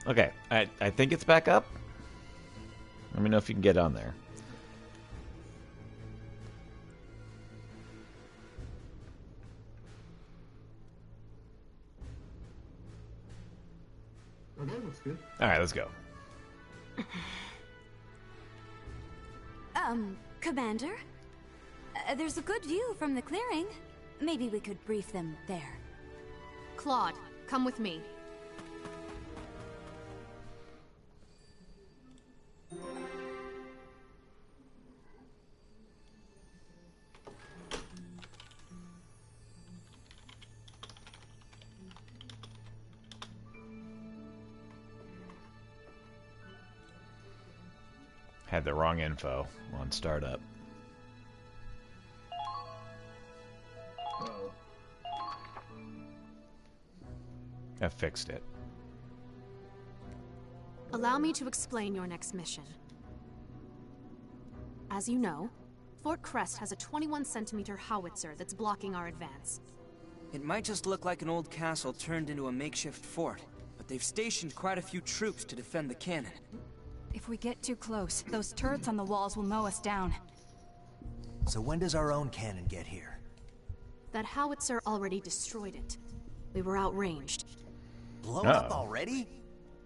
Okay, I think it's back up. Let me know if you can get on there. Oh, that looks good. All right, let's go. Commander? There's a good view from the clearing. Maybe we could brief them there. Claude, come with me. Had the wrong info on startup. Uh-oh. I fixed it. Allow me to explain your next mission. As you know, Fort Crest has a 21-centimeter howitzer that's blocking our advance. It might just look like an old castle turned into a makeshift fort, but they've stationed quite a few troops to defend the cannon. If we get too close, those turrets on the walls will mow us down. So when does our own cannon get here? That howitzer already destroyed it. We were outranged. Blown up already?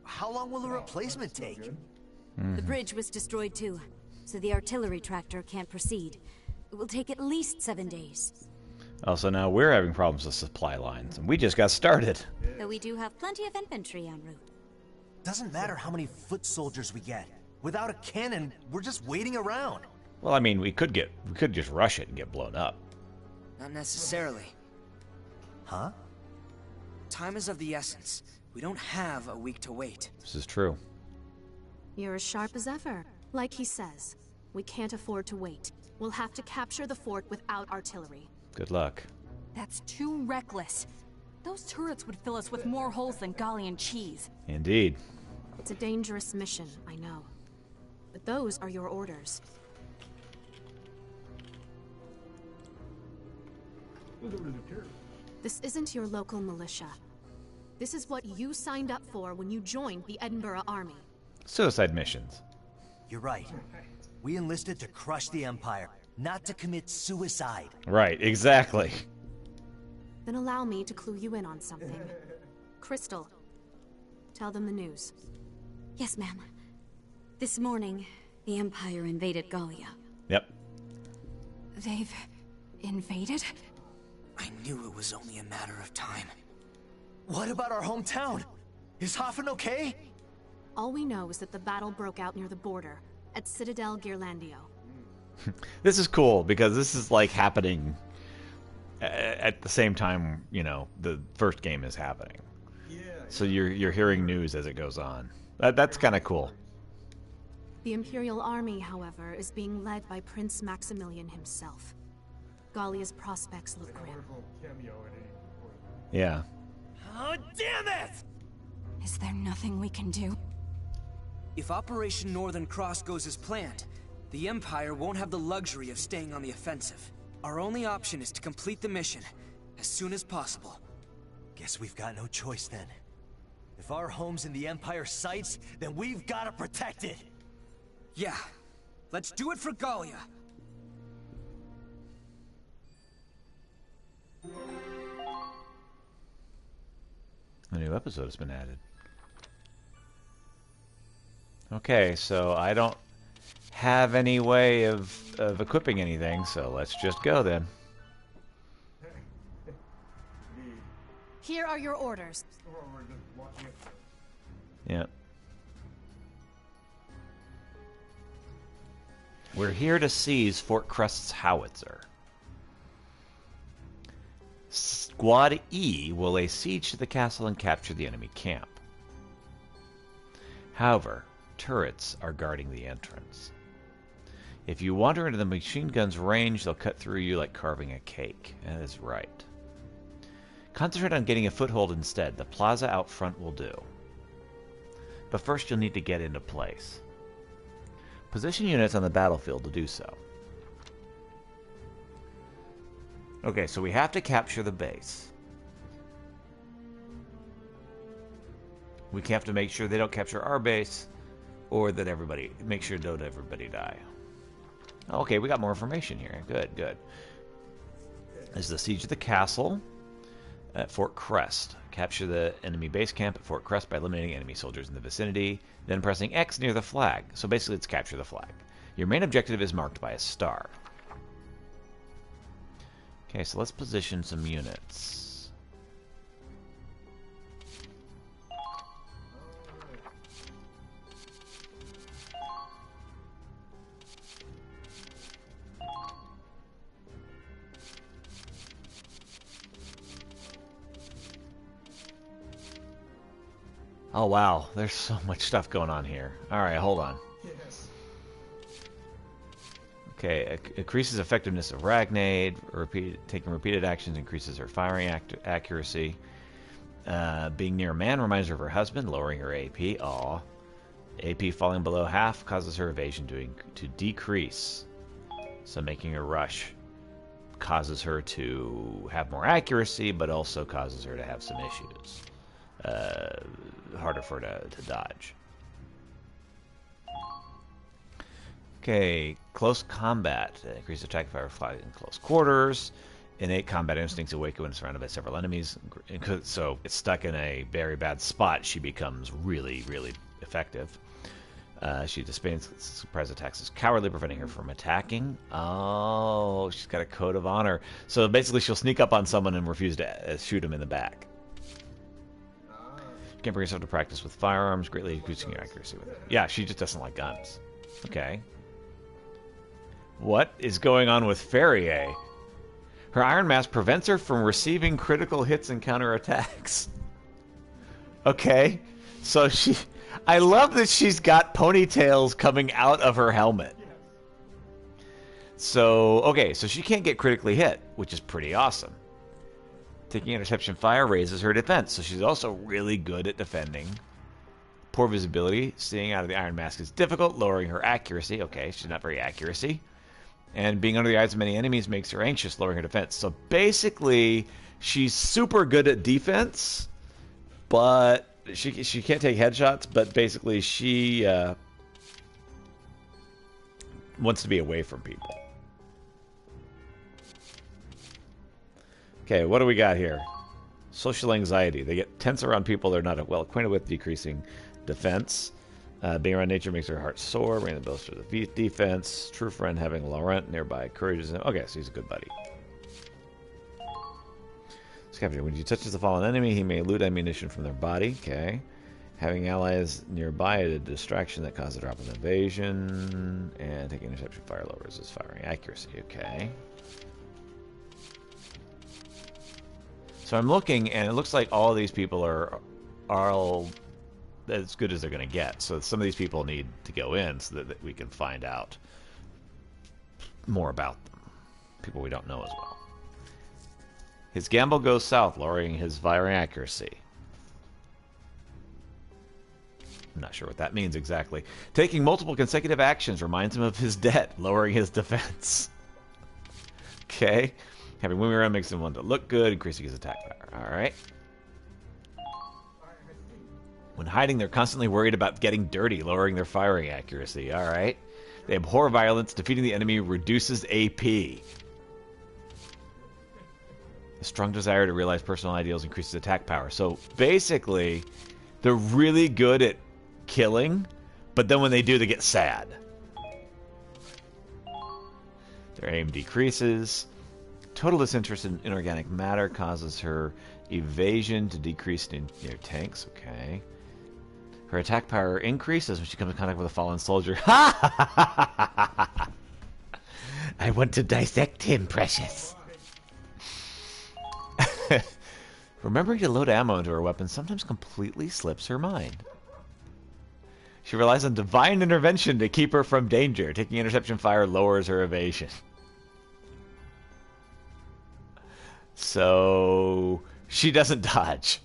How long will the replacement take? The bridge was destroyed too, so the artillery tractor can't proceed. It will take at least 7 days. Also, now we're having problems with supply lines, and we just got started. Though we do have plenty of infantry en route. Doesn't matter how many foot soldiers we get. Without a cannon, we're just waiting around. Well, I mean, we could just rush it and get blown up. Not necessarily. Huh? Time is of the essence. We don't have a week to wait. This is true. You're as sharp as ever. Like he says, we can't afford to wait. We'll have to capture the fort without artillery. Good luck. That's too reckless. Those turrets would fill us with more holes than Gallian cheese. Indeed. It's a dangerous mission, I know. But those are your orders. This isn't your local militia. This is what you signed up for when you joined the Edinburgh Army. Suicide missions. You're right. We enlisted to crush the Empire, not to commit suicide. Right, exactly. Then allow me to clue you in on something. Crystal, tell them the news. Yes, ma'am. This morning, the Empire invaded Gallia. Yep. They've invaded? I knew it was only a matter of time. What about our hometown? Is Hoffen okay? All we know is that the battle broke out near the border, at Citadel Ghirlandaio. This is cool because this is like happening at the same time, you know, the first game is happening. Yeah. So you're hearing news as it goes on. That's kind of cool. The Imperial Army, however, is being led by Prince Maximilian himself. Gallia's prospects look grim. Wonderful cameo at any point. Yeah. Oh, damn it! Is there nothing we can do? If Operation Northern Cross goes as planned, the Empire won't have the luxury of staying on the offensive. Our only option is to complete the mission as soon as possible. Guess we've got no choice then. If our home's in the Empire's sights, then we've got to protect it. Yeah, let's do it for Gallia. A new episode has been added. Okay, so I don't have any way of equipping anything, so let's just go then. Here are your orders. Or we're just watching it. Yeah. We're here to seize Fort Crest's howitzer. Squad E will lay siege to the castle and capture the enemy camp. However, turrets are guarding the entrance. If you wander into the machine gun's range, they'll cut through you like carving a cake. That is right. Concentrate on getting a foothold instead. The plaza out front will do. But first you'll need to get into place. Position units on the battlefield to do so. Okay, so we have to capture the base. We have to make sure they don't capture our base, or that make sure don't everybody die. Okay, we got more information here. Good, good. This is the siege of the castle at Fort Crest. Capture the enemy base camp at Fort Crest by eliminating enemy soldiers in the vicinity, then pressing X near the flag. So basically, it's capture the flag. Your main objective is marked by a star. Okay, so let's position some units. Oh wow, there's so much stuff going on here. Alright, hold on. Yes. Okay, increases effectiveness of Ragnade. Taking repeated actions increases her firing accuracy. Being near a man reminds her of her husband, lowering her AP. Aw. AP falling below half causes her evasion to decrease. So making her rush causes her to have more accuracy, but also causes her to have some issues. Harder for her to dodge. Okay, close combat. Increase attack fire fly in close quarters. Innate combat instincts awaken when surrounded by several enemies. So it's stuck in a very bad spot. She becomes really, really effective. She dispenses surprise attacks as cowardly, preventing her from attacking. Oh, she's got a code of honor. So basically, she'll sneak up on someone and refuse to shoot him in the back. You can't bring yourself to practice with firearms, greatly increasing your accuracy with it. Yeah, she just doesn't like guns. Okay. What is going on with Valkyria? Her Iron Mask prevents her from receiving critical hits and counterattacks. Okay. So I love that she's got ponytails coming out of her helmet. So, okay, so she can't get critically hit, which is pretty awesome. Taking interception fire raises her defense, so she's also really good at defending. Poor visibility. Seeing out of the Iron Mask is difficult, lowering her accuracy. Okay, she's not very accuracy. And being under the eyes of many enemies makes her anxious, lowering her defense. So basically, she's super good at defense, but she can't take headshots, but basically she wants to be away from people. Okay, what do we got here? Social anxiety. They get tense around people they're not well acquainted with, decreasing defense. Being around nature makes her heart sore, bringing the bolster to the defense. True friend having Laurent nearby encourages him. Okay, so he's a good buddy. Scavenger. When he touches the fallen enemy, he may loot ammunition from their body. Okay. Having allies nearby at a distraction that causes a drop in evasion. And taking interception fire lowers his firing accuracy. Okay. So I'm looking, and it looks like all of these people are all as good as they're going to get. So some of these people need to go in so that we can find out more about them. People we don't know as well. His gamble goes south, lowering his firing accuracy. I'm not sure what that means exactly. Taking multiple consecutive actions reminds him of his debt, lowering his defense. Okay. Having moving around makes him want to look good, increasing his attack power. Alright. When hiding, they're constantly worried about getting dirty, lowering their firing accuracy. Alright. They abhor violence. Defeating the enemy reduces AP. A strong desire to realize personal ideals increases attack power. So basically, they're really good at killing, but then when they do, they get sad. Their aim decreases. Total disinterest in inorganic matter causes her evasion to decrease near tanks. Okay. Her attack power increases when she comes in contact with a fallen soldier. I want to dissect him, precious. Remembering to load ammo into her weapon sometimes completely slips her mind. She relies on divine intervention to keep her from danger. Taking interception fire lowers her evasion. So she doesn't dodge.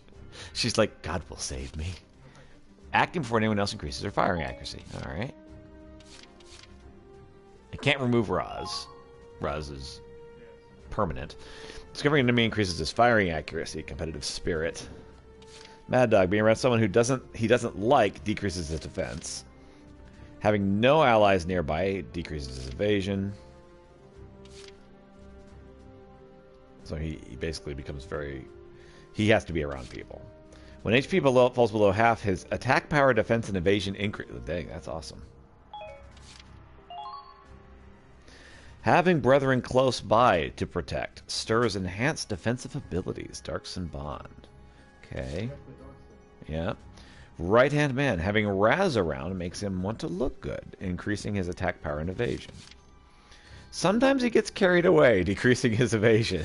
She's like, God will save me. Acting before anyone else increases her firing accuracy. Alright. I can't remove Raz. Raz is permanent. Discovering an enemy increases his firing accuracy, competitive spirit. Mad Dog, being around someone he doesn't like decreases his defense. Having no allies nearby decreases his evasion. So he basically becomes very... He has to be around people. When HP falls below half, his attack power, defense, and evasion increase. Dang, that's awesome. Having brethren close by to protect stirs enhanced defensive abilities. Darkson Bond. Okay. Yeah. Right-hand man. Having Raz around makes him want to look good, increasing his attack power and evasion. Sometimes he gets carried away, decreasing his evasion.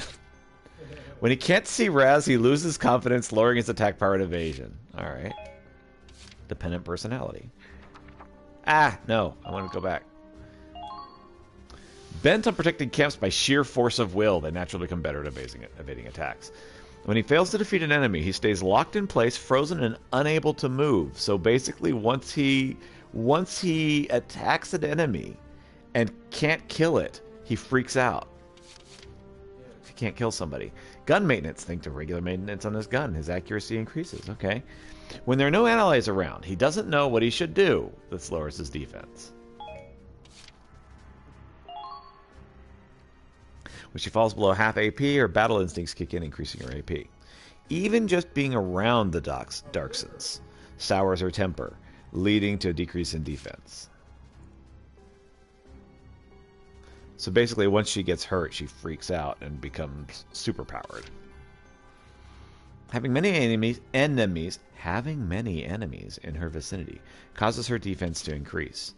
When he can't see Raz, he loses confidence, lowering his attack power and evasion. Alright. Dependent personality. Ah, no. I want to go back. Bent on protecting camps by sheer force of will, they naturally become better at evading attacks. When he fails to defeat an enemy, he stays locked in place, frozen, and unable to move. So basically, once he attacks an enemy and can't kill it, he freaks out. He can't kill somebody. Gun maintenance. Think to regular maintenance on his gun. His accuracy increases. Okay. When there are no allies around, he doesn't know what he should do. This lowers his defense. When she falls below half AP, her battle instincts kick in, increasing her AP. Even just being around the Darksons sours her temper, leading to a decrease in defense. So basically, once she gets hurt, she freaks out and becomes superpowered. Having many enemies in her vicinity causes her defense to increase.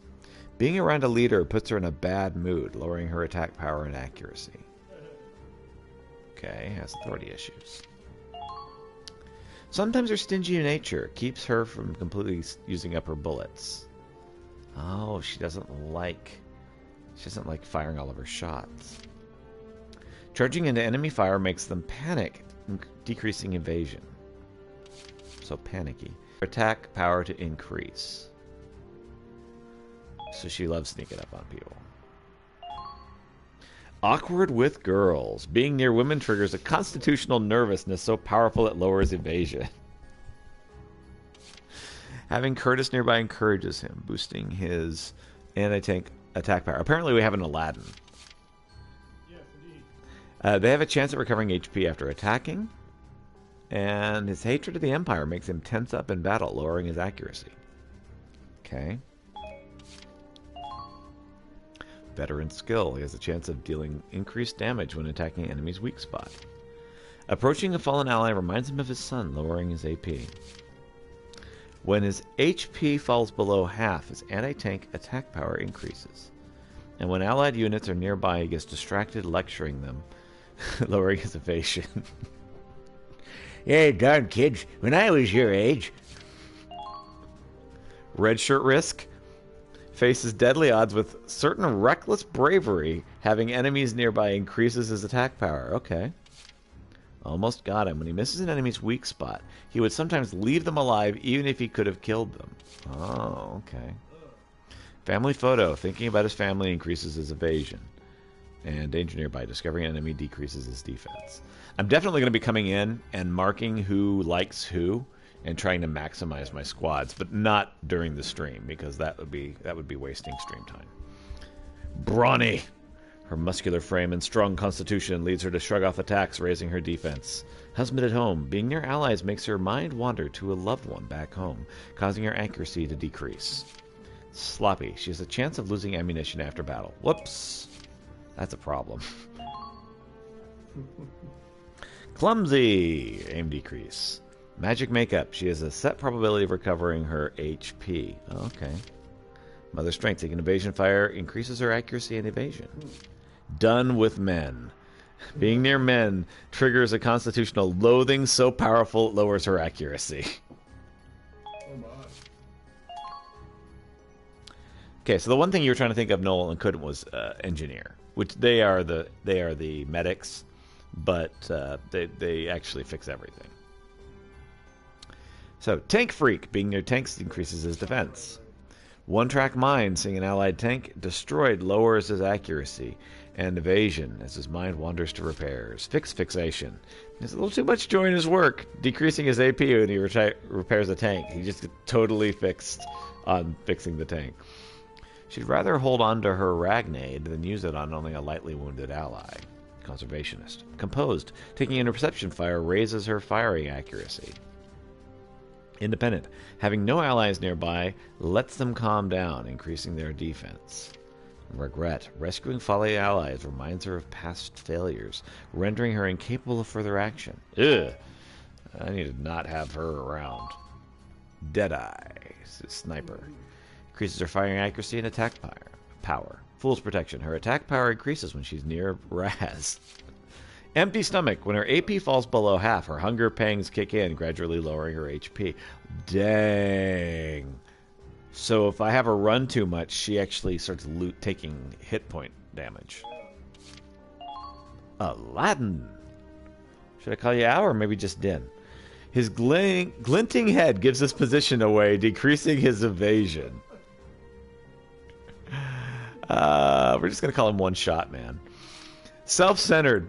Being around a leader puts her in a bad mood, lowering her attack power and accuracy. Okay, has authority issues. Sometimes her stingy nature keeps her from completely using up her bullets. Oh, she doesn't like firing all of her shots. Charging into enemy fire makes them panic, decreasing evasion. So panicky. Attack power to increase. So she loves sneaking up on people. Awkward with girls. Being near women triggers a constitutional nervousness so powerful it lowers evasion. Having Curtis nearby encourages him, boosting his anti-tank attack power. Apparently we have an Aladdin. Yes, indeed. They have a chance at recovering HP after attacking. And his hatred of the Empire makes him tense up in battle, lowering his accuracy. Okay. Veteran skill. He has a chance of dealing increased damage when attacking an enemy's weak spot. Approaching a fallen ally reminds him of his son, lowering his AP. When his HP falls below half, his anti-tank attack power increases. And when allied units are nearby, he gets distracted lecturing them, lowering his evasion. Yeah, darn kids. When I was your age. Red shirt risk. Faces deadly odds with certain reckless bravery. Having enemies nearby increases his attack power. Okay. Almost got him. When he misses an enemy's weak spot, he would sometimes leave them alive even if he could have killed them. Oh, okay. Family photo. Thinking about his family increases his evasion. And danger nearby. Discovering an enemy decreases his defense. I'm definitely going to be coming in and marking who likes who and trying to maximize my squads, but not during the stream because that would be wasting stream time. Brawny. Her muscular frame and strong constitution leads her to shrug off attacks, raising her defense. Husband at home. Being near allies makes her mind wander to a loved one back home, causing her accuracy to decrease. Sloppy. She has a chance of losing ammunition after battle. Whoops. That's a problem. Clumsy. Aim decrease. Magic makeup. She has a set probability of recovering her HP. Okay. Mother strength. Taking evasion fire increases her accuracy and evasion. Done with men. Being near men triggers a constitutional loathing so powerful it lowers her accuracy. Oh my. Okay, so the one thing you were trying to think of, Noel, and couldn't was engineer, which they are the medics, but they actually fix everything. So, tank freak. Being near tanks increases his defense. One-track mind. Seeing an allied tank destroyed lowers his accuracy. and evasion as his mind wanders to repairs. Fixation. There's a little too much joy in his work, decreasing his AP when he repairs a tank. He just gets totally fixed on fixing the tank. She'd rather hold on to her Ragnade than use it on only a lightly wounded ally. Conservationist. Composed. Taking interception fire raises her firing accuracy. Independent. Having no allies nearby lets them calm down, increasing their defense. Regret. Rescuing fallen allies reminds her of past failures, rendering her incapable of further action. Ugh. I need to not have her around. Deadeye. Sniper. Increases her firing accuracy and attack power. Fool's Protection. Her attack power increases when she's near Raz. Empty Stomach. When her AP falls below half, her hunger pangs kick in, gradually lowering her HP. Dang. So if I have her run too much, she actually starts taking hit point damage. Aladdin. Should I call you out or maybe just Din? His glinting head gives his position away, decreasing his evasion. We're just going to call him One Shot Man. Self-centered.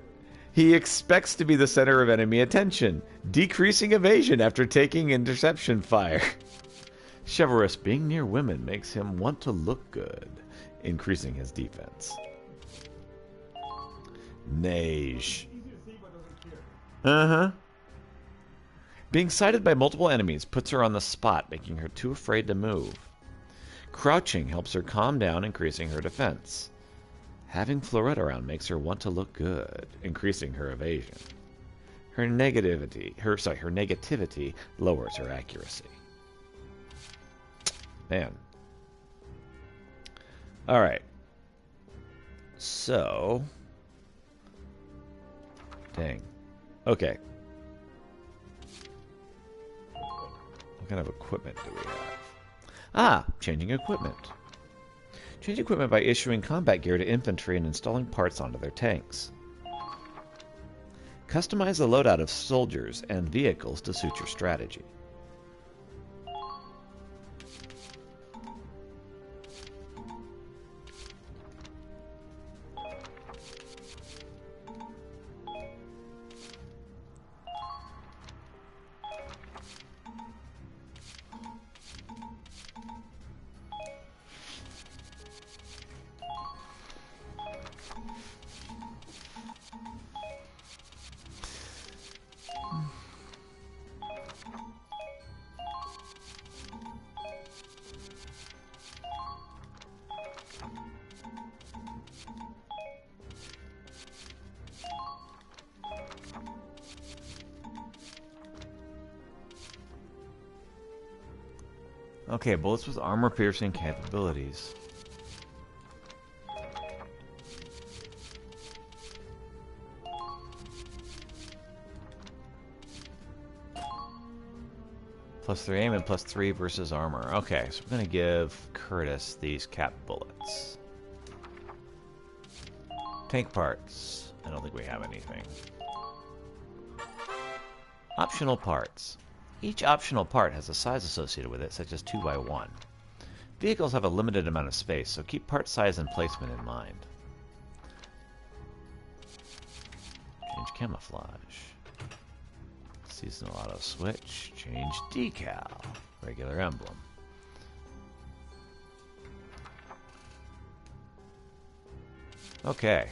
He expects to be the center of enemy attention, decreasing evasion after taking interception fire. Chivalrous. Being near women makes him want to look good, increasing his defense. Neige. Being sighted by multiple enemies puts her on the spot, making her too afraid to move. Crouching helps her calm down, increasing her defense. Having Florette around makes her want to look good, increasing her evasion. Her negativity lowers her accuracy. Man. Alright. So. Dang. Okay. What kind of equipment do we have? Changing equipment. Change equipment by issuing combat gear to infantry and installing parts onto their tanks. Customize the loadout of soldiers and vehicles to suit your strategy. Okay, bullets with armor-piercing capabilities. +3 aim and +3 versus armor. Okay, so we're going to give Curtis these cap bullets. Tank parts. I don't think we have anything. Optional parts. Each optional part has a size associated with it, such as 2x1. Vehicles have a limited amount of space, so keep part size and placement in mind. Change camouflage. Seasonal auto switch. Change decal. Regular emblem. Okay.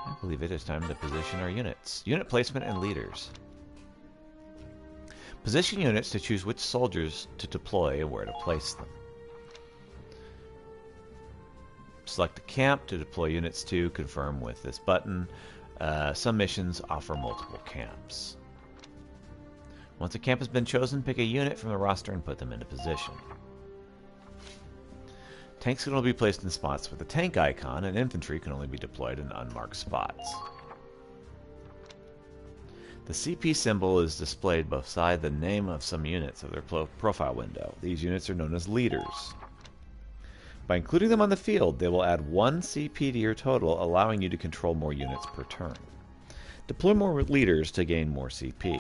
I believe it is time to position our units. Unit placement and leaders. Position units to choose which soldiers to deploy and where to place them. Select a camp to deploy units to, confirm with this button. Some missions offer multiple camps. Once a camp has been chosen, pick a unit from the roster and put them into position. Tanks can only be placed in spots with a tank icon, and infantry can only be deployed in unmarked spots. The CP symbol is displayed beside the name of some units of their profile window. These units are known as leaders. By including them on the field, they will add 1 CP to your total, allowing you to control more units per turn. Deploy more leaders to gain more CP.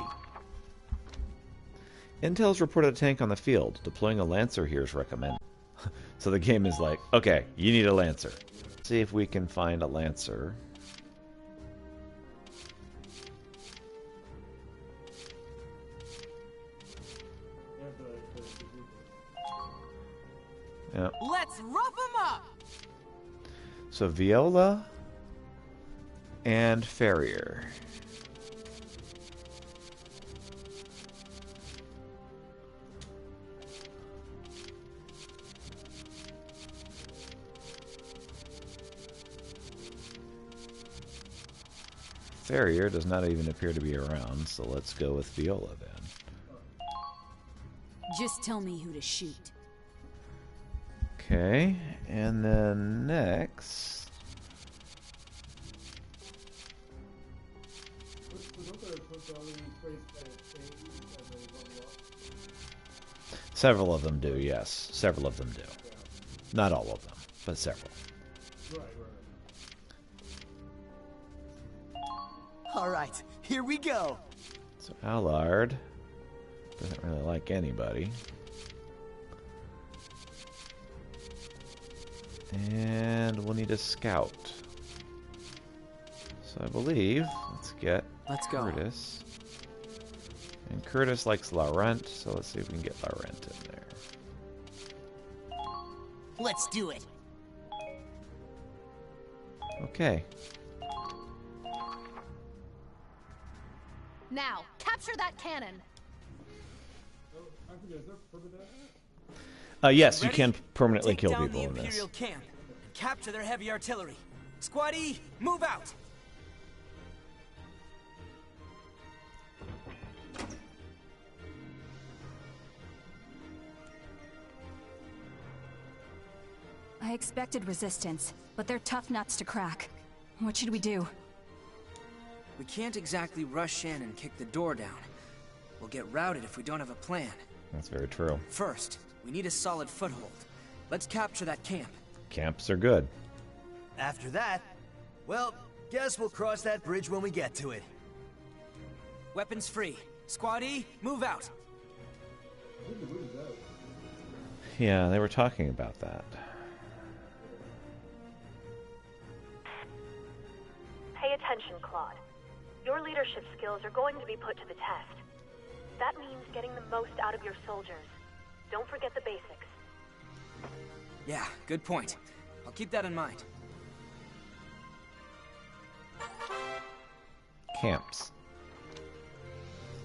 Intel's reported a tank on the field. Deploying a Lancer here is recommended. So the game is like, okay, you need a Lancer. see if we can find a Lancer. Yeah. Let's rough them up! So Viola and Farrier. Farrier does not even appear to be around, so let's go with Viola then. Just tell me who to shoot. Okay, and then next... Several of them do, yes. Several of them do. Not all of them, but several. Alright, here we go. So Allard doesn't really like anybody. And we'll need a scout. So I believe, let's go. Curtis. And Curtis likes Laurent, so let's see if we can get Laurent in there. Let's do it. Okay. Now, capture that cannon. Yes, you Ready? can permanently Take kill down people the in this. Imperial camp and capture their heavy artillery. Squad E, move out! I expected resistance, but they're tough nuts to crack. What should we do? We can't exactly rush in and kick the door down. We'll get routed if we don't have a plan. That's very true. First, we need a solid foothold. Let's capture that camp. Camps are good. After that, well, guess we'll cross that bridge when we get to it. Weapons free. Squad E, move out! Yeah, they were talking about that. Pay attention, Claude. Your leadership skills are going to be put to the test. That means getting the most out of your soldiers. Don't forget the basics. Yeah, good point. I'll keep that in mind. Camps.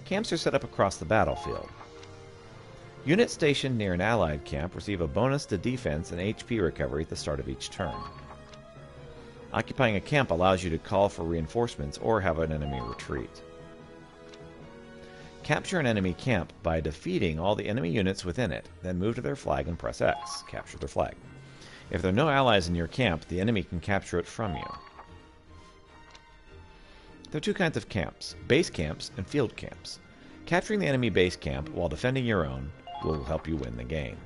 Camps are set up across the battlefield. Units stationed near an allied camp receive a bonus to defense and HP recovery at the start of each turn. Occupying a camp allows you to call for reinforcements or have an enemy retreat. Capture an enemy camp by defeating all the enemy units within it, then move to their flag and press X. Capture their flag. If there are no allies in your camp, the enemy can capture it from you. There are two kinds of camps, base camps and field camps. Capturing the enemy base camp while defending your own will help you win the game.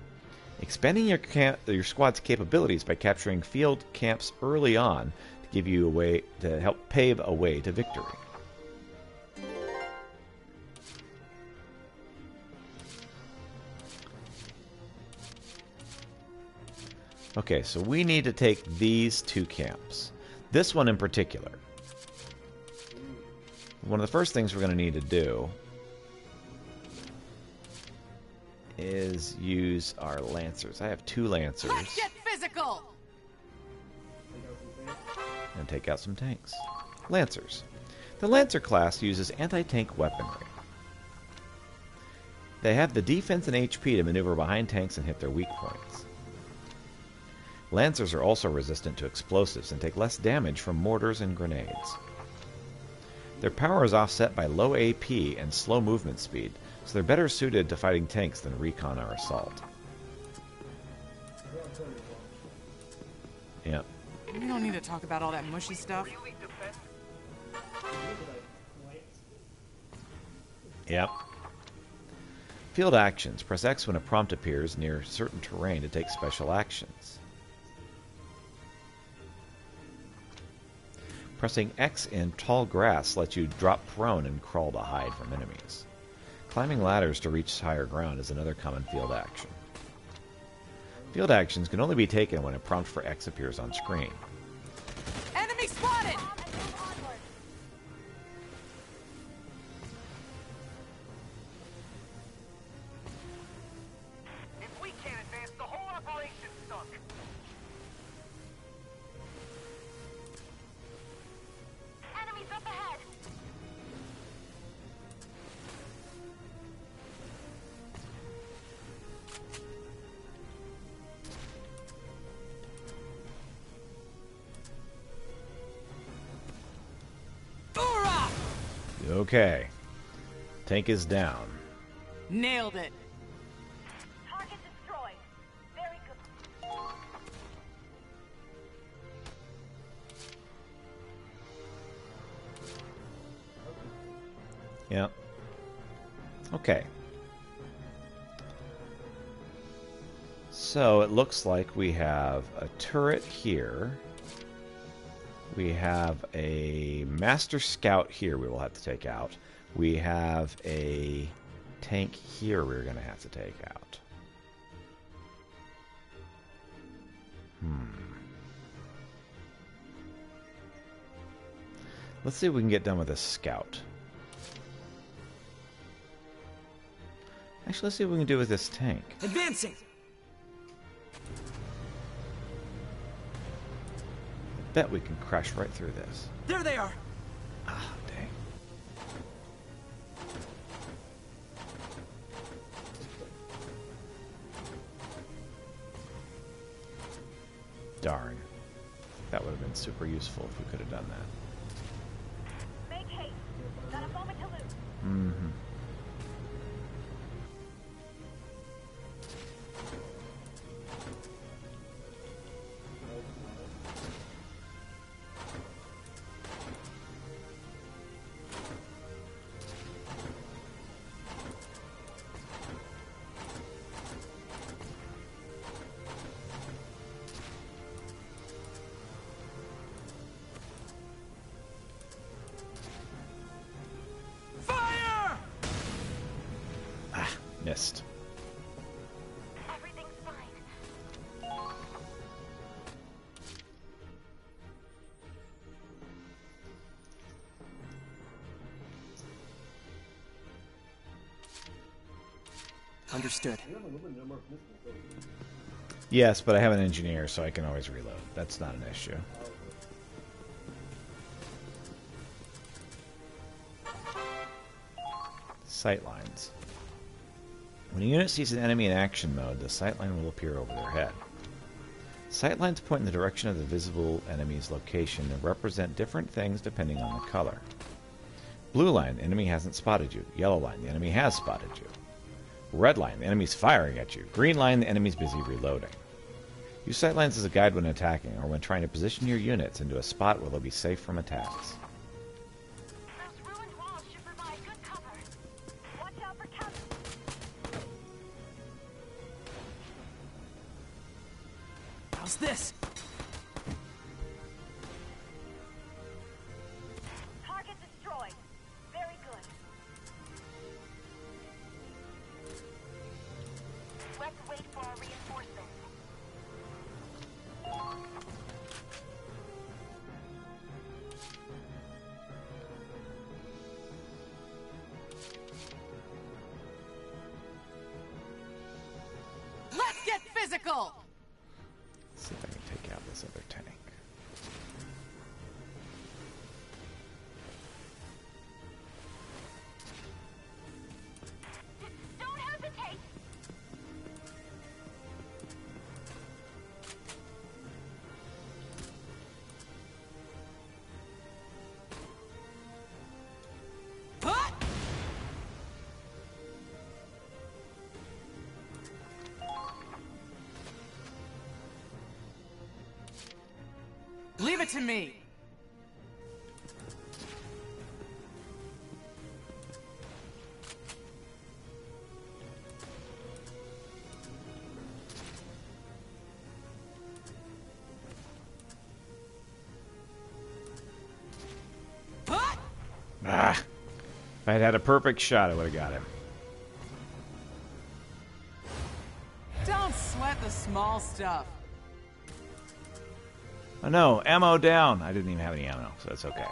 Expanding your squad's capabilities by capturing field camps early on to give you a way to help pave a way to victory. Okay, so we need to take these two camps. This one in particular. One of the first things we're going to need to do is use our Lancers. I have two Lancers. Let's get physical! And take out some tanks. Lancers. The Lancer class uses anti-tank weaponry. They have the defense and HP to maneuver behind tanks and hit their weak points. Lancers are also resistant to explosives and take less damage from mortars and grenades. Their power is offset by low AP and slow movement speed, so they're better suited to fighting tanks than recon or assault. Yeah. We don't need to talk about all that mushy stuff. Yep. Field actions. Press X when a prompt appears near certain terrain to take special actions. Pressing X in tall grass lets you drop prone and crawl to hide from enemies. Climbing ladders to reach higher ground is another common field action. Field actions can only be taken when a prompt for X appears on screen. Spotted! If we can't advance, the whole operation's sunk. Enemies up ahead! Okay. Tank is down. Nailed it. Target destroyed. Very good. Yep. Okay. So it looks like we have a turret here. We have a Master Scout here we will have to take out. We have a tank here we're going to have to take out. Let's see if we can get done with this Scout. Actually, let's see what we can do with this tank. Advancing! Bet we can crash right through this. There they are! Ah, dang. Darn. That would have been super useful if we could have done that. Make haste. Got a moment to lose. Mm-hmm. Missed. Everything's fine. Understood. Yes, but I have an engineer, so I can always reload. That's not an issue. Sightlines. When a unit sees an enemy in action mode, the sightline will appear over their head. Sightlines point in the direction of the visible enemy's location and represent different things depending on the color. Blue line, the enemy hasn't spotted you. Yellow line, the enemy has spotted you. Red line, the enemy's firing at you. Green line, the enemy's busy reloading. Use sightlines as a guide when attacking or when trying to position your units into a spot where they'll be safe from attacks. Those ruined walls should provide good cover. Watch out for counter. How's this? Target destroyed. Very good. Let's wait for our reinforcements. Let's get physical! Let's see if I can take out this other tank. Don't hesitate. Huh? Leave it to me. Huh? Ah! If I had had a perfect shot, I would have got him. Don't sweat the small stuff. Oh no, ammo down! I didn't even have any ammo, so that's okay.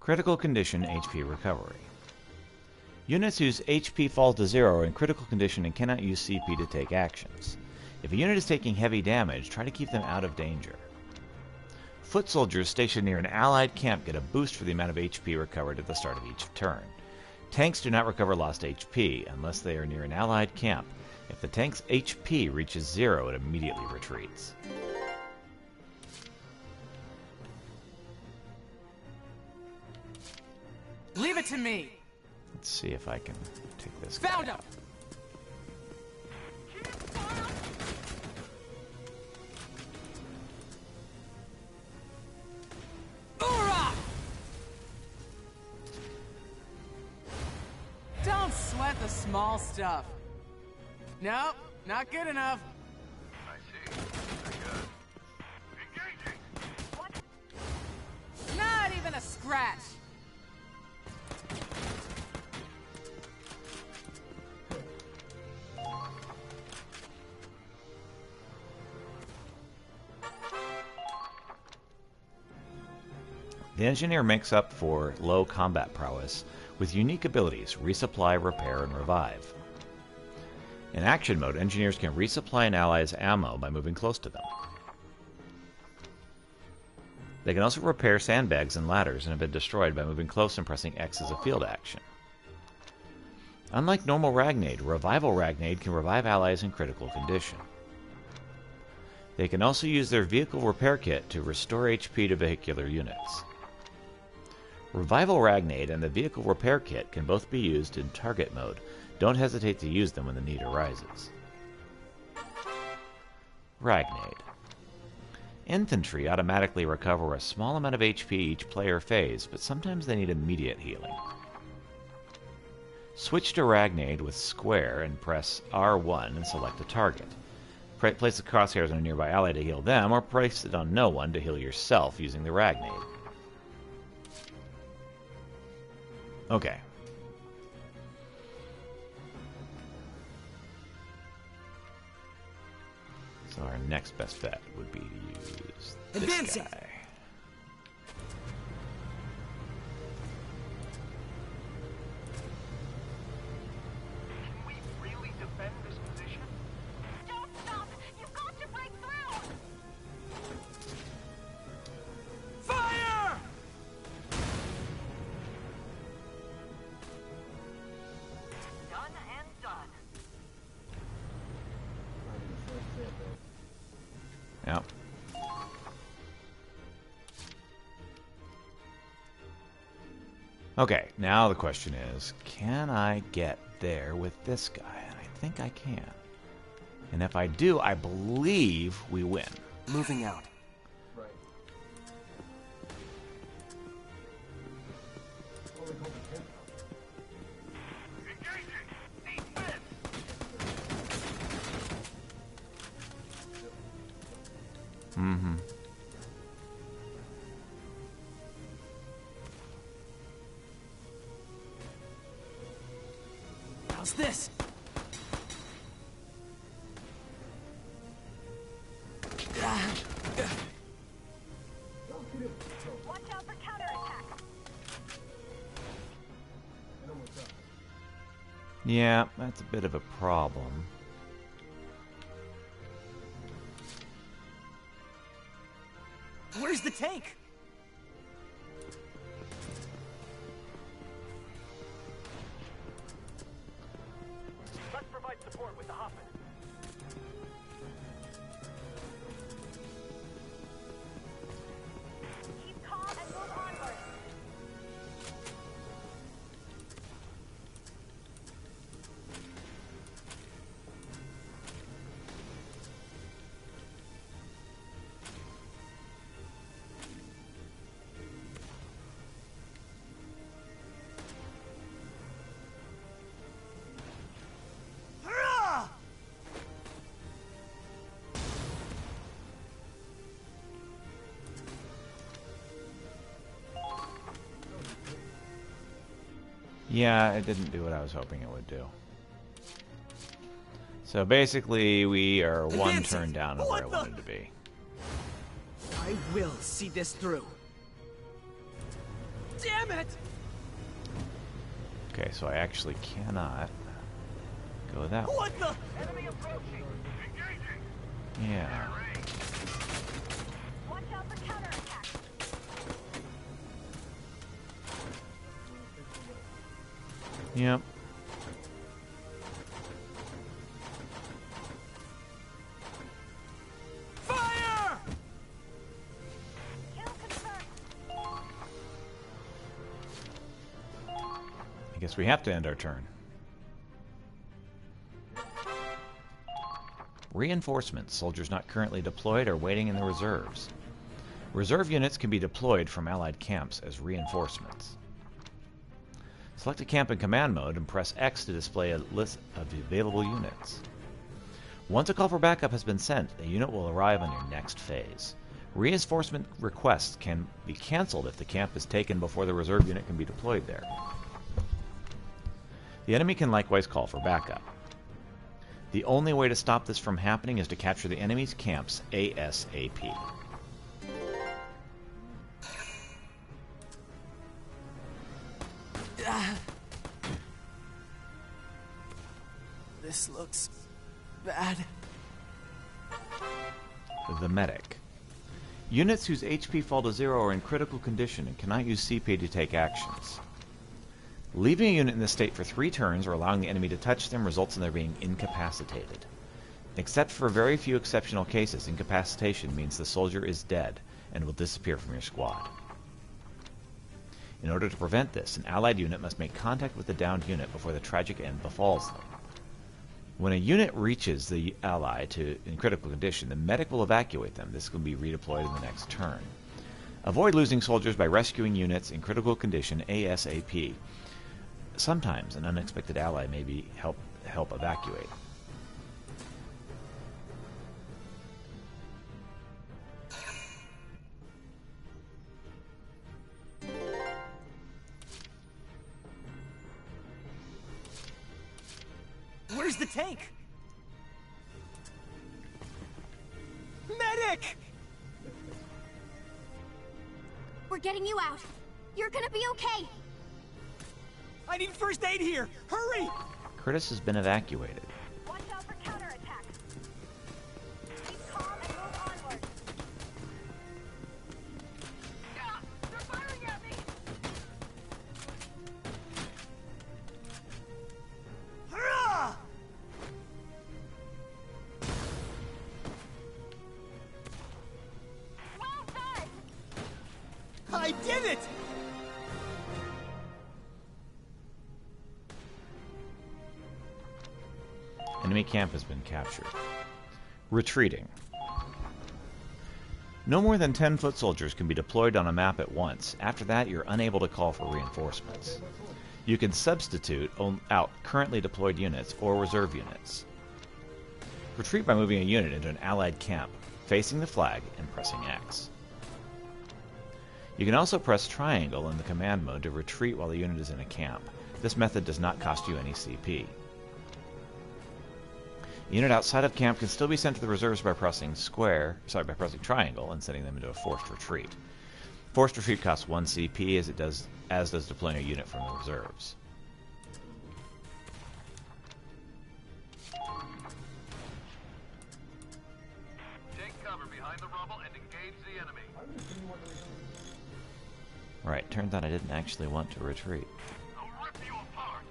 Critical condition HP recovery. Units whose HP falls to 0 are in critical condition and cannot use CP to take actions. If a unit is taking heavy damage, try to keep them out of danger. Foot soldiers stationed near an allied camp get a boost for the amount of HP recovered at the start of each turn. Tanks do not recover lost HP unless they are near an allied camp. If the tank's HP reaches 0, it immediately retreats. Leave it to me. Let's see if I can take this Found guy him. out. Hoorah! Don't sweat the small stuff. Nope, not good enough. I see. Very good. Engaging! Not even a scratch. The engineer makes up for low combat prowess with unique abilities: resupply, repair, and revive. In action mode, engineers can resupply an ally's ammo by moving close to them. They can also repair sandbags and ladders and have been destroyed by moving close and pressing X as a field action. Unlike normal Ragnade, Revival Ragnade can revive allies in critical condition. They can also use their vehicle repair kit to restore HP to vehicular units. Revival Ragnade and the vehicle repair kit can both be used in target mode. Don't hesitate to use them when the need arises. Ragnade. Infantry automatically recover a small amount of HP each player phase, but sometimes they need immediate healing. Switch to Ragnade with square and press R1 and select a target. Place the crosshairs on a nearby ally to heal them, or place it on no one to heal yourself using the Ragnade. Okay. So our next best bet would be to use this Advancing. guy. Can we really defend this position? Don't stop! You've got to break through! Fire! Done and done. Yep. Okay, now the question is, can I get there with this guy? And I think I can. And if I do, I believe we win. Moving out. Right. Engaging! Defense! Mm-hmm. How's this? Watch out for counterattack! Yeah, that's a bit of a problem. Where's the tank? Let's provide support with the Hoffman. Keep calm and move onward! Yeah, it didn't do what I was hoping it would do. So basically, we are one turn down of where I wanted to be. I will see this through. Damn it! Okay, so I actually cannot go that way. What the? Enemy approaching. Engaging. Yeah. Watch out for counterattack. Yep. Fire! Kill confirmed. I guess we have to end our turn. Reinforcements. Soldiers not currently deployed are waiting in the reserves. Reserve units can be deployed from Allied camps as reinforcements. Select a camp in command mode and press X to display a list of available units. Once a call for backup has been sent, a unit will arrive on your next phase. Reinforcement requests can be cancelled if the camp is taken before the reserve unit can be deployed there. The enemy can likewise call for backup. The only way to stop this from happening is to capture the enemy's camps ASAP. This looks bad. The medic. Units whose HP fall to 0 are in critical condition and cannot use CP to take actions. Leaving a unit in this state for 3 turns or allowing the enemy to touch them results in their being incapacitated. Except for very few exceptional cases, incapacitation means the soldier is dead and will disappear from your squad. In order to prevent this, an allied unit must make contact with the downed unit before the tragic end befalls them. When a unit reaches the ally in critical condition, the medic will evacuate them. This will be redeployed in the next turn. Avoid losing soldiers by rescuing units in critical condition ASAP. Sometimes an unexpected ally may help evacuate. Where's the tank? Medic! We're getting you out. You're gonna be okay. I need first aid here! Hurry! Curtis has been evacuated. Watch out for counterattack. Keep calm and move onward. Ah, they're firing at me! Hurrah! Well done! I did it! Enemy camp has been captured. Retreating. No more than 10 foot soldiers can be deployed on a map at once. After that, you're unable to call for reinforcements. You can substitute out currently deployed units or reserve units. Retreat by moving a unit into an allied camp, facing the flag, and pressing X. You can also press triangle in the command mode to retreat while the unit is in a camp. This method does not cost you any CP. A unit outside of camp can still be sent to the reserves by pressing triangle and sending them into a forced retreat. Forced retreat costs 1 CP as does deploying a unit from the reserves. Take cover behind the rubble and engage the enemy. Right, turns out I didn't actually want to retreat. I'll rip you apart.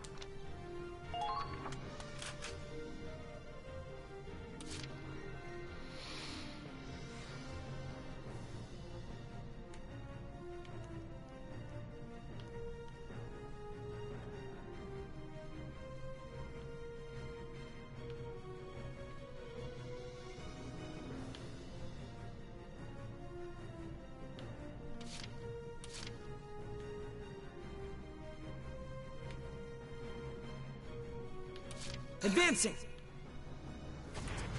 Advancing!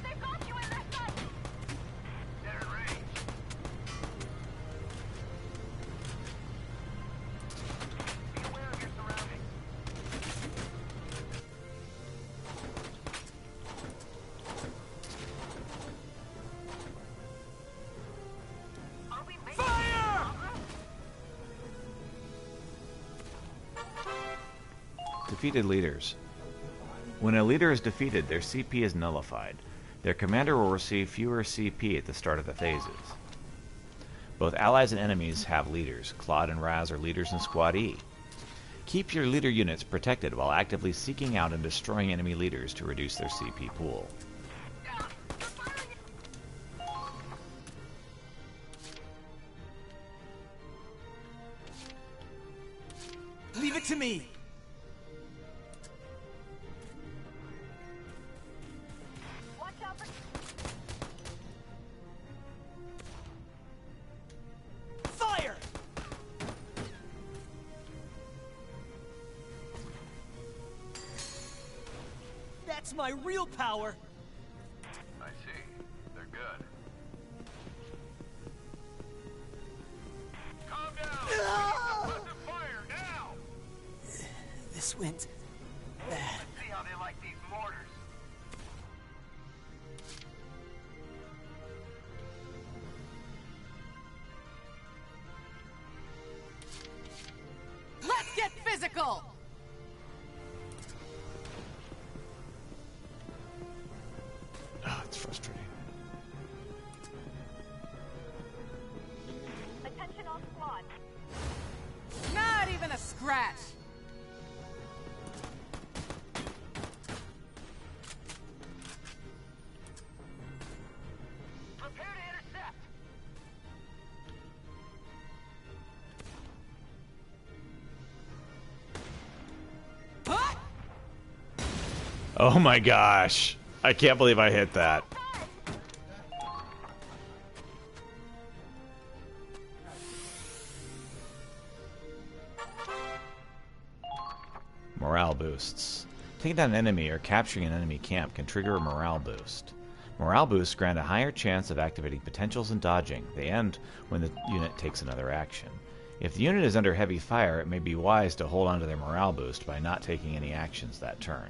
They've got you in their sight! They're in range. Be aware of your surroundings. defeated leaders. When a leader is defeated, their CP is nullified. Their commander will receive fewer CP at the start of the phases. Both allies and enemies have leaders. Claude and Raz are leaders in Squad E. Keep your leader units protected while actively seeking out and destroying enemy leaders to reduce their CP pool. Leave it to me! Watch out for... Fire! That's my real power! I see. They're good. Calm down! Suppressive fire, now! This went bad. See how they like these mortars. Let's get physical! Oh, it's frustrating. Attention all squads. Not even a scratch! Prepare to intercept! Huh? Oh my gosh. I can't believe I hit that. Morale boosts. Taking down an enemy or capturing an enemy camp can trigger a morale boost. Morale boosts grant a higher chance of activating potentials and dodging. They end when the unit takes another action. If the unit is under heavy fire, it may be wise to hold on to their morale boost by not taking any actions that turn.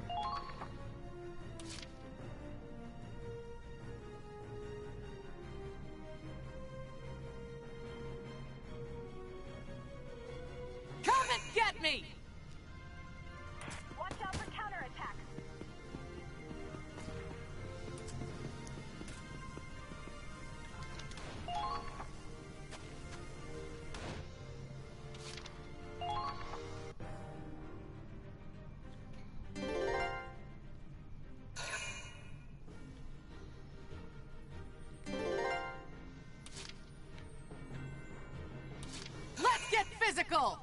Come and get me! Watch out for counterattacks. Let's get physical!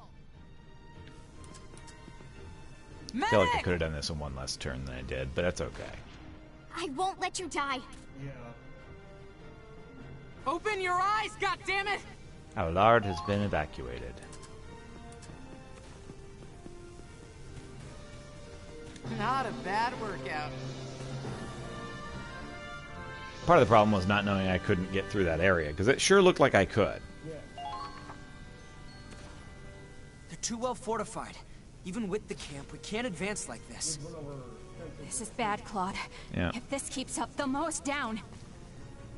I feel like I Medic! could have done this in one less turn than I did, but that's okay. I won't let you die. Yeah. Open your eyes, goddammit! Our lard has been evacuated. Not a bad workout. Part of the problem was not knowing I couldn't get through that area, because it sure looked like I could. They're too well fortified. Even with the camp, we can't advance like this. This is bad, Claude. Yeah. If this keeps up, they'll mow us down.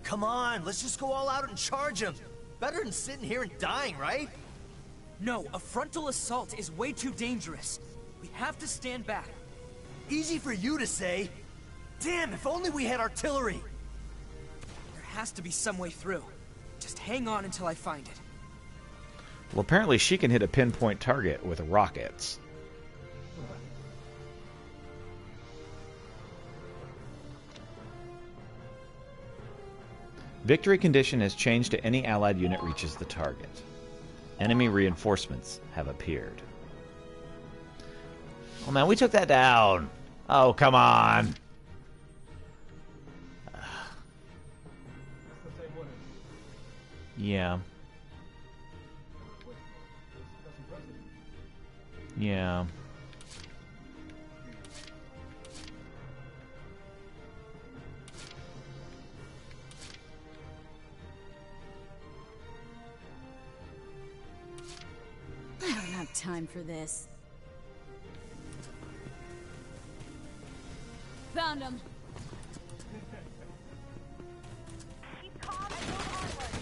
Come on, let's just go all out and charge them. Better than sitting here and dying, right? No, a frontal assault is way too dangerous. We have to stand back. Easy for you to say. Damn, if only we had artillery. There has to be some way through. Just hang on until I find it. Well, apparently she can hit a pinpoint target with rockets. Victory condition has changed to any allied unit reaches the target. Enemy reinforcements have appeared. Oh man, we took that down. Oh, come on. Yeah. Yeah. I don't have time for this. Found him. Keep calm and move onward.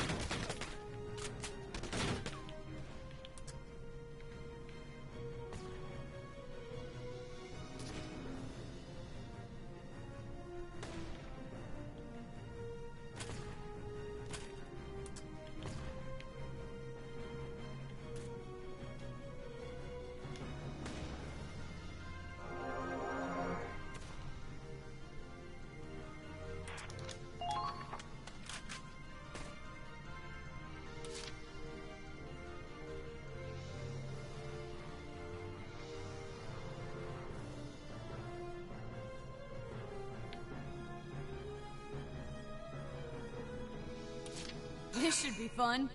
should be fun.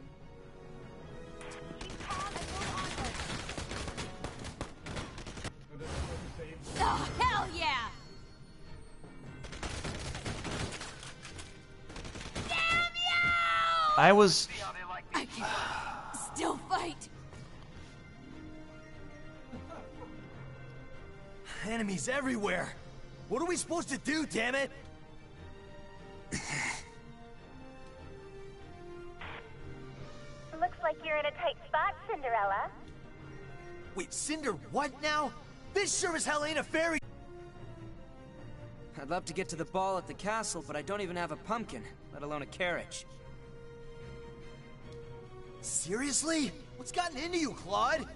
Oh, hell yeah! Damn you! I was... I can still fight. Enemies everywhere. What are we supposed to do, damn it? Looks like you're in a tight spot, Cinderella. Wait, Cinder, what now? This sure as hell ain't a fairy. I'd love to get to the ball at the castle, but I don't even have a pumpkin, let alone a carriage. Seriously? What's gotten into you, Claude?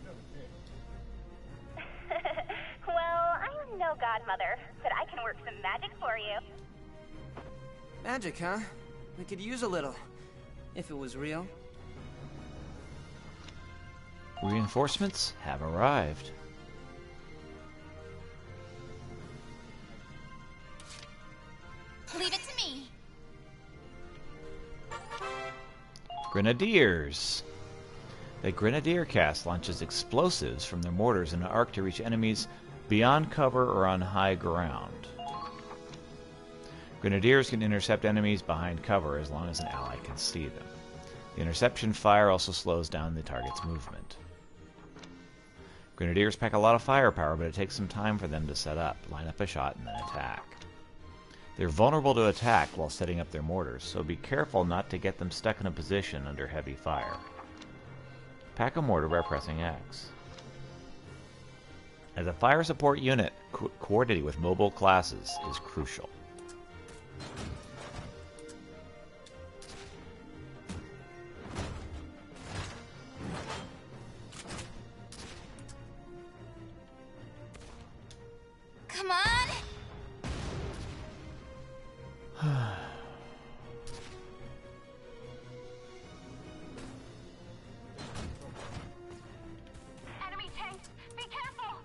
Well, I'm no godmother, but I can work some magic for you. Magic, huh? We could use a little, if it was real. Reinforcements have arrived. Leave it to me. Grenadiers. The Grenadier cast launches explosives from their mortars in an arc to reach enemies beyond cover or on high ground. Grenadiers can intercept enemies behind cover as long as an ally can see them. The interception fire also slows down the target's movement. Grenadiers pack a lot of firepower, but it takes some time for them to set up, line up a shot, and then attack. They're vulnerable to attack while setting up their mortars, so be careful not to get them stuck in a position under heavy fire. Pack a mortar by pressing X. As a fire support unit, coordinating with mobile classes is crucial. Come on! Enemy tanks, be careful!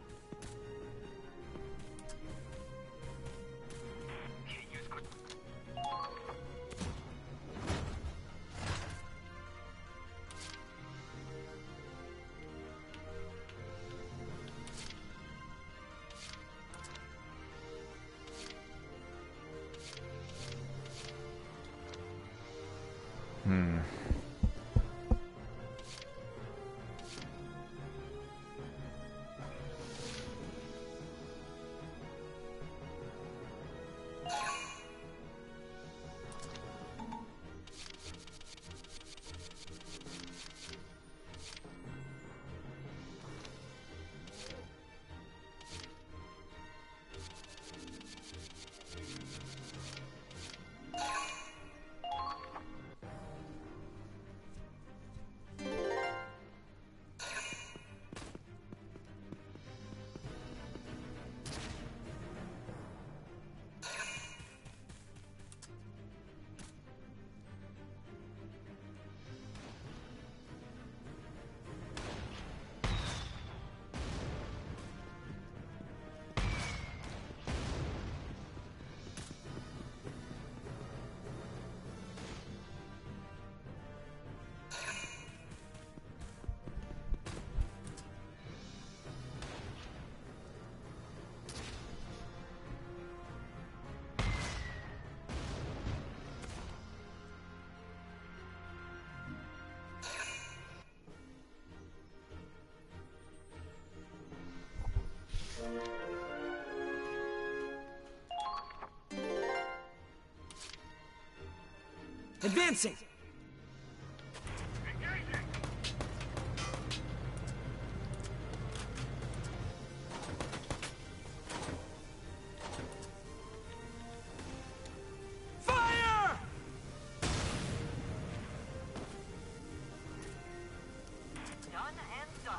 Advancing! Fire! Done and done.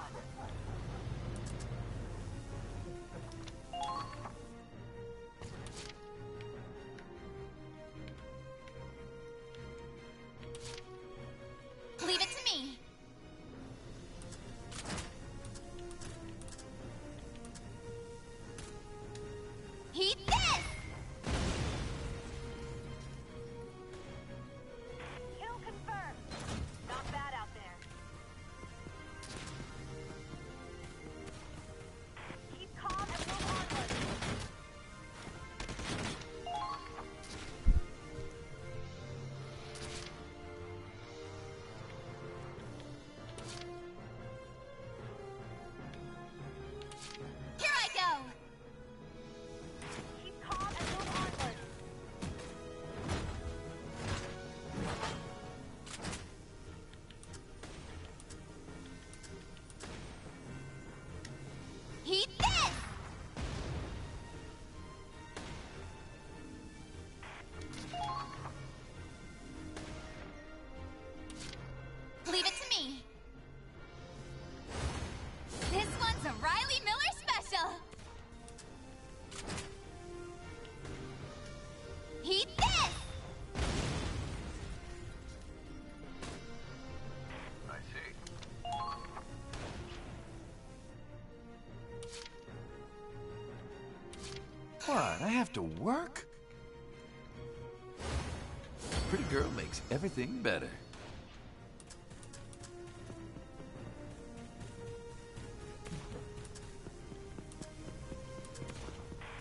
I have to work? Pretty girl makes everything better.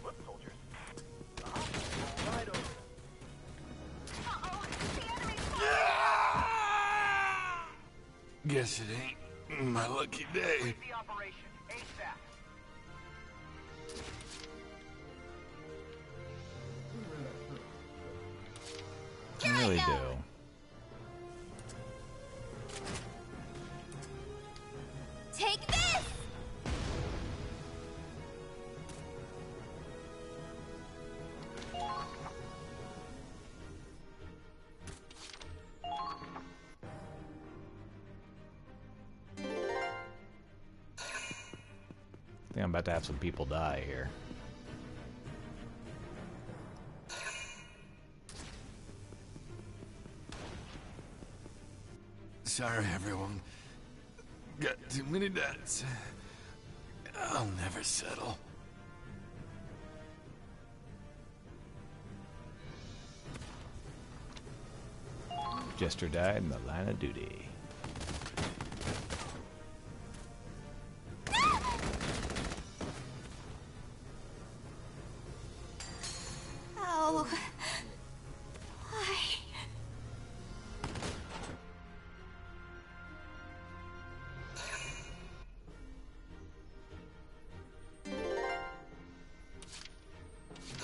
Foot soldiers. Guess it ain't my lucky day. The operation ASAP. I really do. Take this! I think I'm about to have some people die here. Sorry, everyone. Got too many debts. I'll never settle. Jester died in the line of duty. Oh. Why?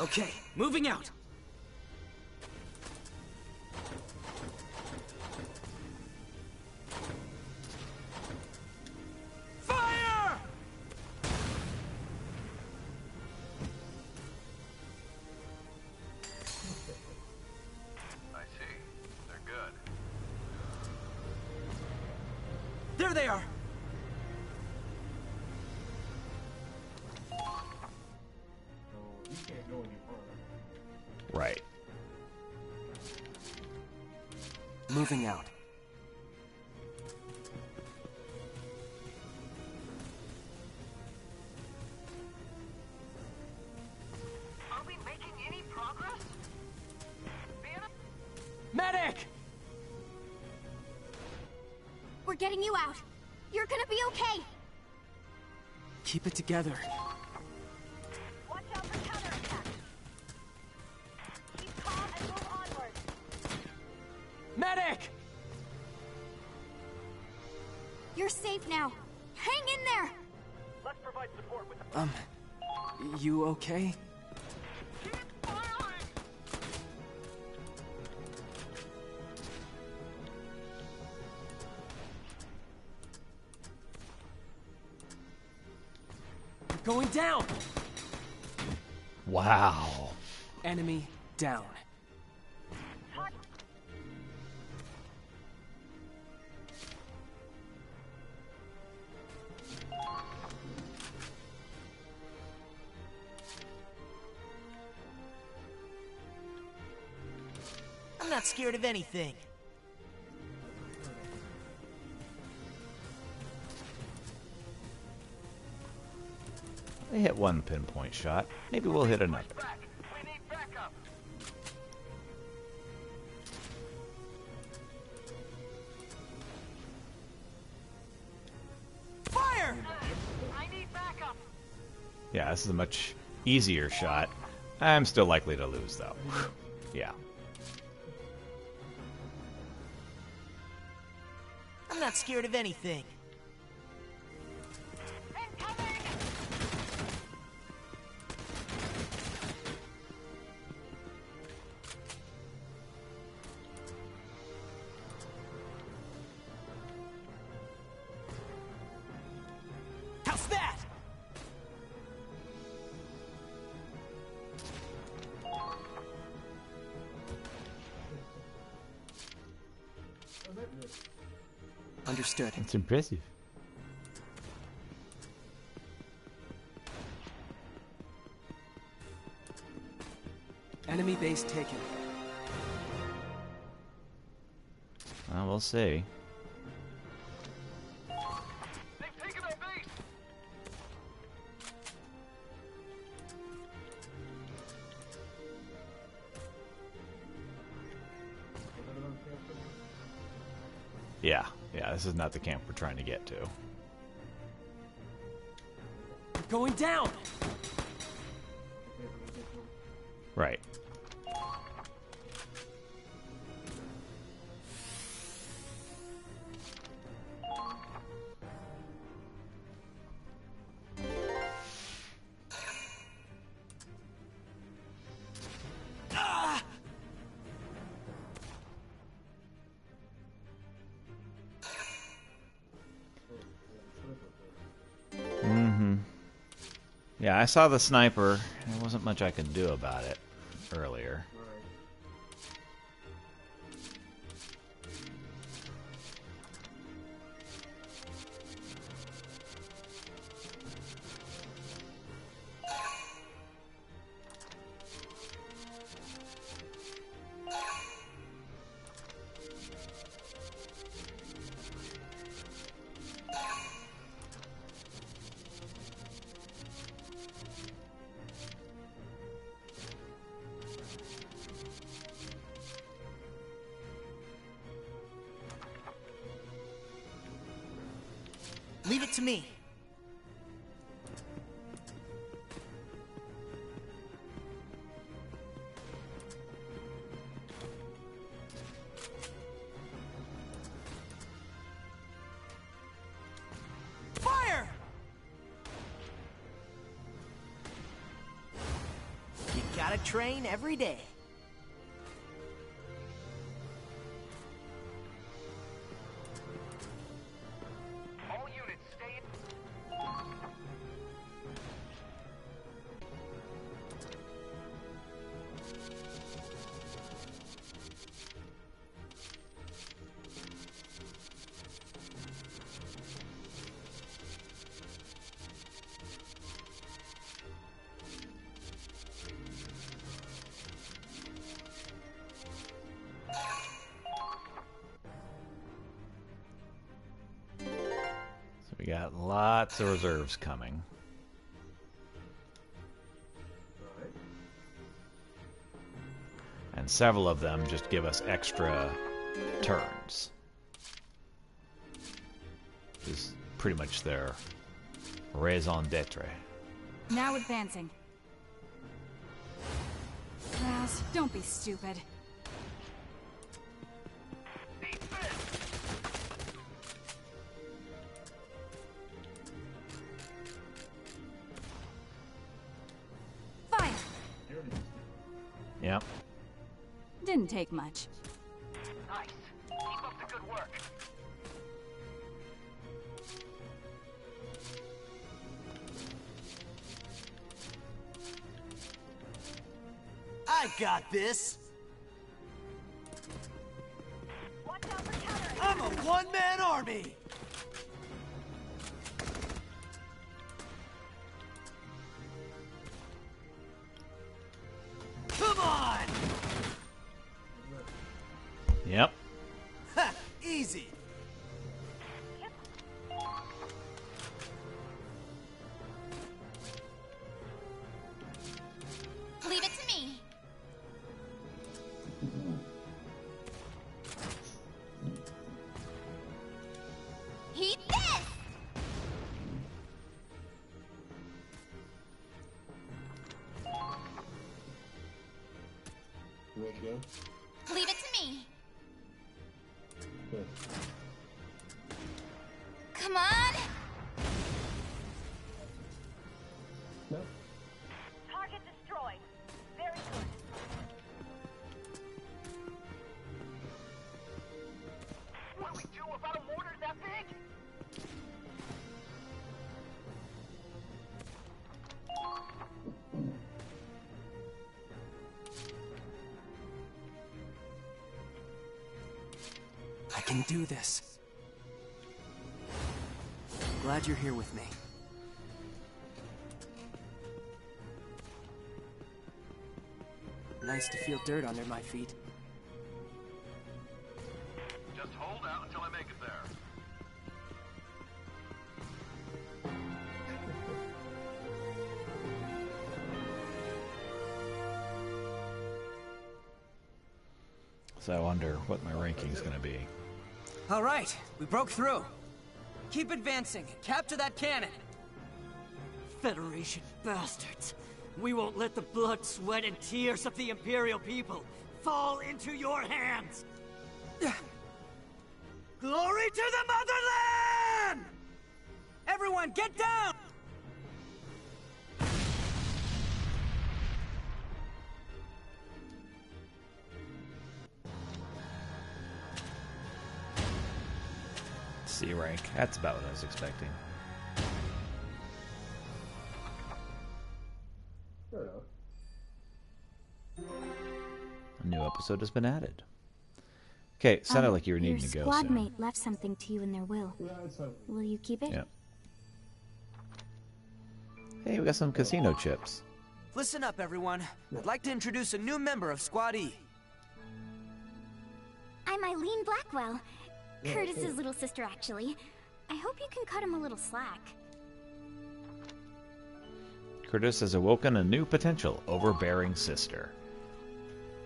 Okay, moving out. Fire! I see. They're good. There they are. You can't go any farther. Right. Moving out. Are we making any progress? Medic! We're getting you out. You're gonna be okay. Keep it together. Watch out for counterattacks. Keep calm and move onward. Medic! You're safe now. Hang in there. Let's provide support with You okay? Keep firing! You're going down! Wow. Enemy down. I'm not scared of anything. They hit one pinpoint shot. Maybe we'll hit another. Back. We need backup. Fire! I need backup. Yeah, this is a much easier shot. I'm still likely to lose, though. Yeah. I'm not scared of anything. How's that? Understood. It's impressive. Enemy base taken. Well, we'll see. They've taken our base. Yeah, this is not the camp we're trying to get to. Going down! Right. Yeah, I saw the sniper. There wasn't much I could do about it earlier. Leave it to me. Fire! You gotta train every day. We got lots of reserves coming. And several of them just give us extra turns. Which is pretty much their raison d'etre. Now advancing. Raz, don't be stupid. Yep. Didn't take much. Nice. Keep up the good work. I got this. Watch out for countering. I'm a one-man army. Come on! Yep. Ha! Easy. Leave it to me. Heat this! You ready to go? Leave it to me. Good. Come on! No. Target destroyed. Very good. What do we do about a mortar that big? I can do this. Glad you're here with me. Nice to feel dirt under my feet. Just hold out until I make it there. So I wonder what my ranking is going to be. All right, we broke through. Keep advancing. Capture that cannon. Federation bastards. We won't let the blood, sweat, and tears of the Imperial people fall into your hands. Glory to the motherland! Everyone, get down! C rank. That's about what I was expecting. Fair enough. A new episode has been added. Okay, sounded like you were needing to go. Your squad mate left something to you in their will. Yeah, it's fine. Will you keep it? Yeah. Hey, we got some casino chips. Listen up, everyone. I'd like to introduce a new member of Squad E. I'm Eileen Blackwell. Yeah, Curtis's cool. little sister, actually. I hope you can cut him a little slack. Curtis has awoken a new potential, overbearing sister.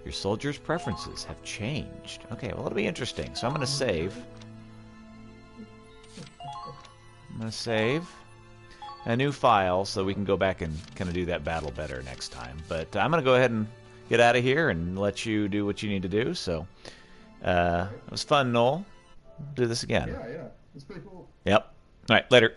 Your soldiers' preferences have changed. Okay, well, it'll be interesting. So I'm going to save. I'm going to save a new file so we can go back and kind of do that battle better next time. But I'm going to go ahead and get out of here and let you do what you need to do. So it was fun, Noel. We'll do this again. Yeah, it's pretty cool. Yep. All right, later.